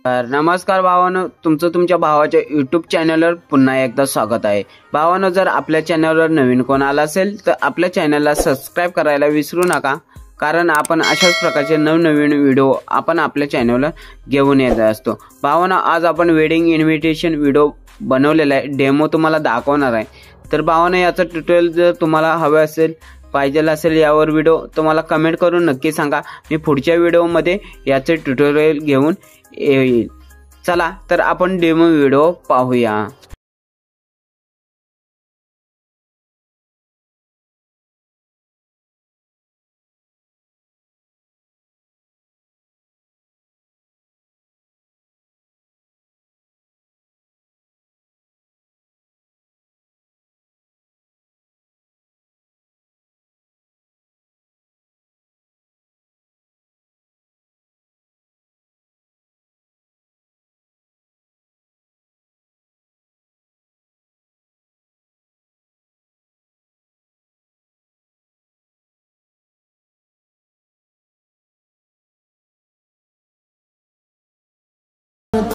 तर नमस्कार भावांनो, तुमचं तुमच्या भावाच्या यूट्यूब चॅनलवर पुन्हा एकदा स्वागत आहे। भावांनो, जर आपल्या चॅनलवर नवीन कोण आला असेल तर आपल्या चॅनलला सबस्क्राइब करायला विसरू नका, कारण आपण अशाच प्रकारचे नवनवीन व्हिडिओ आपण आपल्या चॅनलवर घेऊन येत असतो। भावांनो, आज आपण वेडिंग इन्व्हिटेशन व्हिडिओ बनवलेला आहे, डेमो तुम्हाला दाखवणार आहे। तर भावांनो, याचा ट्युटोरियल जर तुम्हाला हवे असेल पाहिजे असेल यावर व्हिडिओ तुम्हाला कमेंट करून नक्की सांगा। मी पुढच्या व्हिडिओमध्ये याचे ट्युटोरियल घेऊन येईल। चला तर आपण डेमो व्हिडिओ पाहूया।